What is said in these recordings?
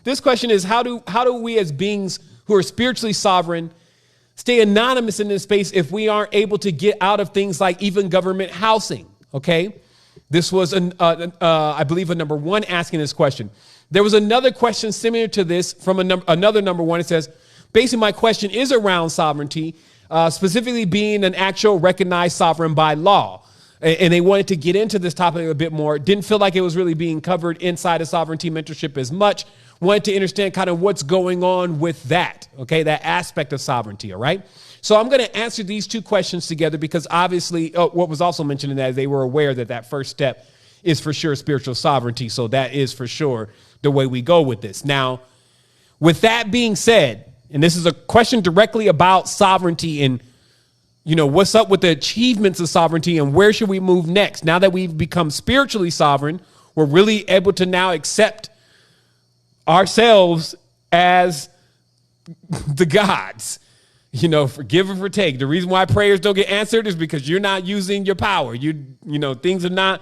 This question is, how do we as beings who are spiritually sovereign stay anonymous in this space if we aren't able to get out of things like even government housing? Okay. This was, I believe, a number one asking this question. There was another question similar to this from another number one. It says, basically, my question is around sovereignty, specifically being an actual recognized sovereign by law. And they wanted to get into this topic a bit more. Didn't feel like it was really being covered inside of sovereignty mentorship as much. Wanted to understand kind of what's going on with that, okay, that aspect of sovereignty, all right? So I'm going to answer these two questions together because obviously what was also mentioned in that is they were aware that that first step is for sure spiritual sovereignty. So that is for sure the way we go with this. Now, with that being said, and this is a question directly about sovereignty and, you know, what's up with the achievements of sovereignty and where should we move next? Now that we've become spiritually sovereign, we're really able to now accept ourselves as the gods, you know, forgive or take. The reason why prayers don't get answered is because you're not using your power. You know, things are not,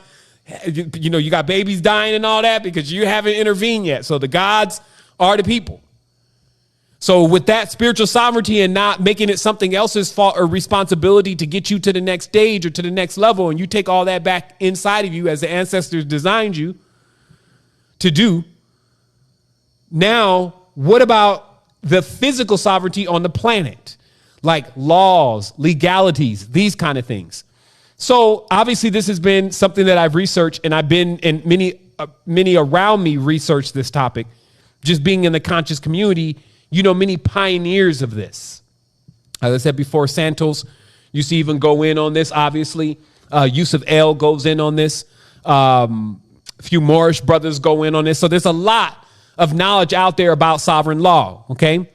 you know, you got babies dying and all that because you haven't intervened yet. So the gods are the people. So with that spiritual sovereignty and not making it something else's fault or responsibility to get you to the next stage or to the next level, and you take all that back inside of you as the ancestors designed you to do. Now, what about the physical sovereignty on the planet? Like laws, legalities, these kind of things. So obviously this has been something that I've researched, and I've been in many around me research this topic. Just being in the conscious community, you know, many pioneers of this. As I said before, Santos used to even go in on this, obviously. Yusuf El goes in on this. A few Moorish brothers go in on this. So there's a lot of knowledge out there about sovereign law, okay?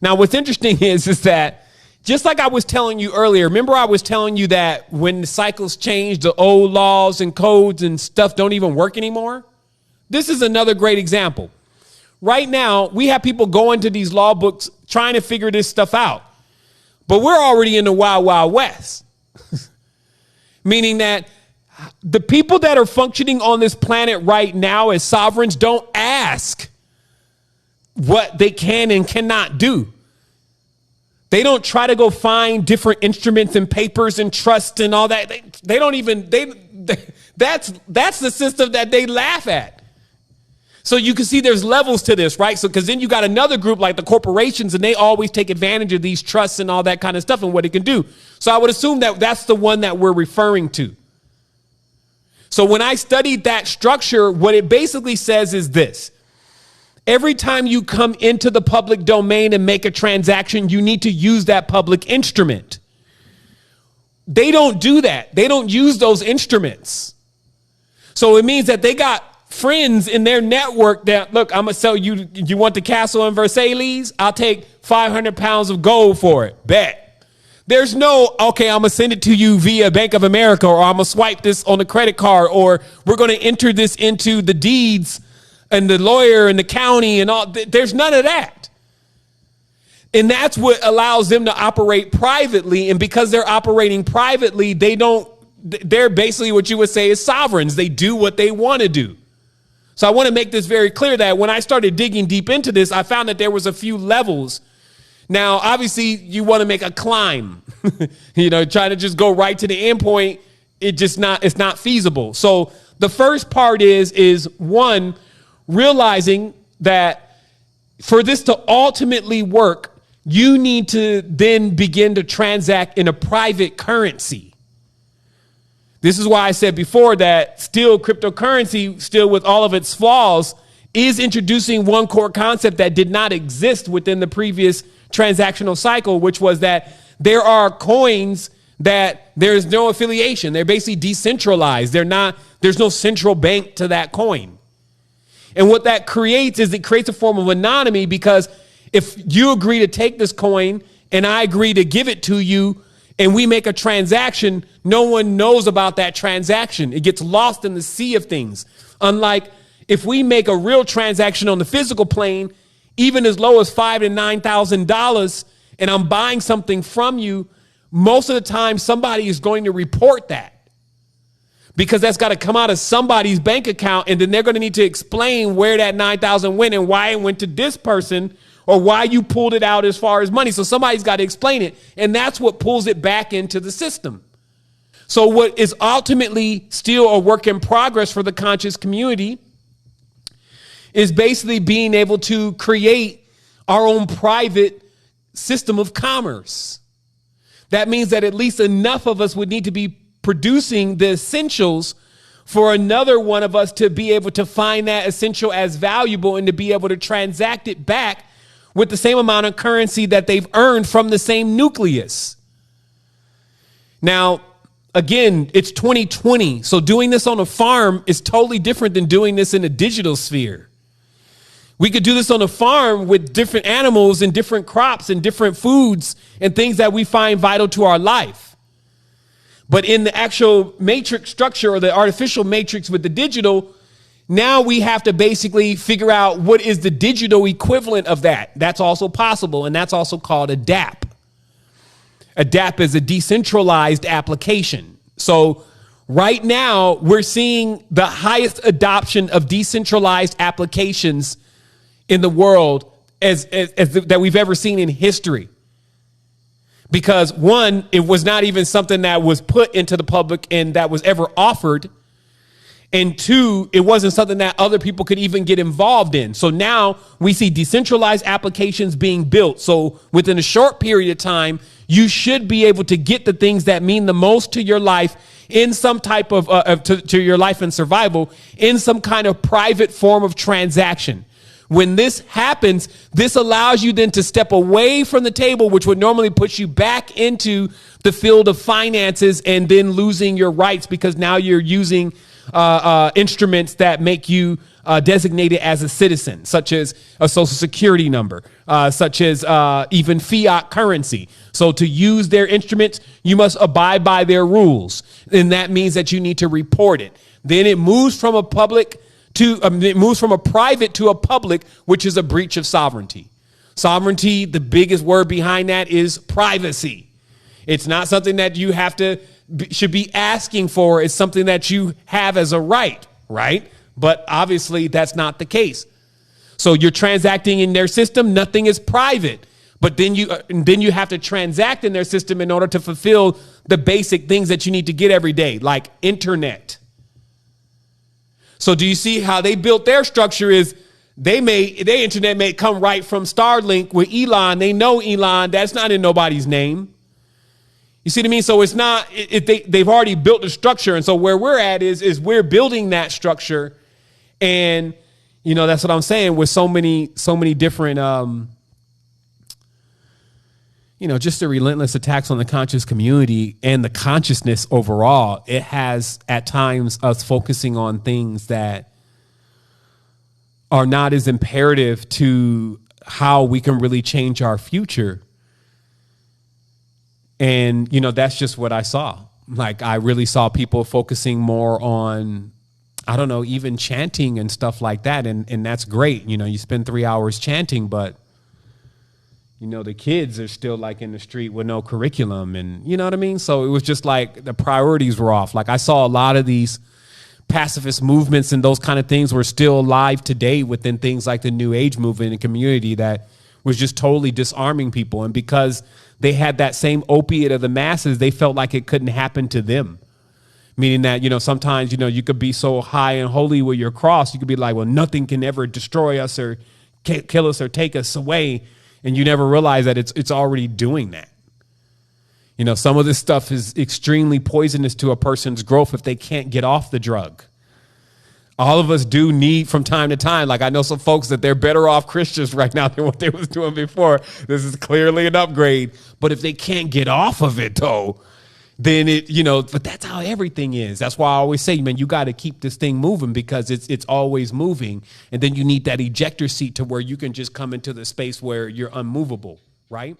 Now, what's interesting is that just like I was telling you earlier, remember I was telling you that when the cycles change, the old laws and codes and stuff don't even work anymore? This is another great example. Right now, we have people going to these law books trying to figure this stuff out. But we're already in the wild, wild west. Meaning that the people that are functioning on this planet right now as sovereigns don't ask what they can and cannot do. They don't try to go find different instruments and papers and trust and all that. They don't even, that's the system that they laugh at. So you can see there's levels to this, right? So, because then you got another group like the corporations, and they always take advantage of these trusts and all that kind of stuff and what it can do. So I would assume that that's the one that we're referring to. So when I studied that structure, what it basically says is this. Every time you come into the public domain and make a transaction, you need to use that public instrument. They don't do that. They don't use those instruments. So it means that they got friends in their network that, look, I'm going to sell you. You want the castle in Versailles? I'll take 500 pounds of gold for it. Bet. There's no, okay, I'm going to send it to you via Bank of America, or I'm going to swipe this on the credit card, or we're going to enter this into the deeds and the lawyer and the county and all. There's none of that. And that's what allows them to operate privately. And because they're operating privately, they're basically what you would say is sovereigns. They do what they want to do. So I want to make this very clear that when I started digging deep into this, I found that there was a few levels. Now, obviously, you want to make a climb, trying to just go right to the end point. It's not feasible. So the first part is one, realizing that for this to ultimately work, you need to then begin to transact in a private currency. This is why I said before that still cryptocurrency, still with all of its flaws, is introducing one core concept that did not exist within the previous transactional cycle, which was that there are coins that there's no affiliation. They're basically decentralized. There's no central bank to that coin. And what that creates is it creates a form of anonymity, because if you agree to take this coin and I agree to give it to you and we make a transaction, no one knows about that transaction. It gets lost in the sea of things. Unlike if we make a real transaction on the physical plane, even as low as $5,000 to $9,000, and I'm buying something from you, most of the time somebody is going to report that. because that's got to come out of somebody's bank account. And then they're going to need to explain where that 9,000 went and why it went to this person or why you pulled it out as far as money. So somebody's got to explain it. And that's what pulls it back into the system. So what is ultimately still a work in progress for the conscious community is basically being able to create our own private system of commerce. That means that at least enough of us would need to be producing the essentials for another one of us to be able to find that essential as valuable and to be able to transact it back with the same amount of currency that they've earned from the same nucleus. Now, again, it's 2020. So doing this on a farm is totally different than doing this in a digital sphere. We could do this on a farm with different animals and different crops and different foods and things that we find vital to our life. But in the actual matrix structure or the artificial matrix with the digital, now we have to basically figure out what is the digital equivalent of that. That's also possible. And that's also called a DApp. A DApp is a decentralized application. So right now we're seeing the highest adoption of decentralized applications in the world as that we've ever seen in history. Because one, it was not even something that was put into the public and that was ever offered. And two, it wasn't something that other people could even get involved in. So now we see decentralized applications being built. So within a short period of time, you should be able to get the things that mean the most to your life in some type of to your life and survival in some kind of private form of transaction. When this happens, this allows you then to step away from the table, which would normally put you back into the field of finances and then losing your rights because now you're using instruments that make you designated as a citizen, such as a social security number, such as even fiat currency. So to use their instruments, you must abide by their rules. And that means that you need to report it. Then it moves from a public it moves from a private to a public, which is a breach of sovereignty. Sovereignty, the biggest word behind that is privacy. It's not something that you should be asking for. It's something that you have as a right? But obviously that's not the case. So you're transacting in their system. Nothing is private, but then you have to transact in their system in order to fulfill the basic things that you need to get every day, like internet. So do you see how they built their structure is their internet may come right from Starlink with Elon. They know Elon. That's not in nobody's name. You see what I mean? So it's not, they've already built the structure. And so where we're at is we're building that structure. And, that's what I'm saying with so many different, just the relentless attacks on the conscious community and the consciousness overall. It has at times us focusing on things that are not as imperative to how we can really change our future. And, that's just what I saw. Like, I really saw people focusing more on, I don't know, even chanting and stuff like that. And that's great. You spend 3 hours chanting, but the kids are still like in the street with no curriculum and you know what I mean? So it was just like the priorities were off. Like I saw a lot of these pacifist movements and those kind of things were still alive today within things like the New Age movement and community that was just totally disarming people. And because they had that same opiate of the masses, they felt like it couldn't happen to them. Meaning that, sometimes, you could be so high and holy with your cross. You could be like, well, nothing can ever destroy us or kill us or take us away. And you never realize that it's already doing that. Some of this stuff is extremely poisonous to a person's growth if they can't get off the drug. All of us do need from time to time. Like I know some folks that they're better off Christians right now than what they was doing before. This is clearly an upgrade. But if they can't get off of it, though, then but that's how everything is. That's why I always say, man, you got to keep this thing moving because it's always moving. And then you need that ejector seat to where you can just come into the space where you're unmovable, right?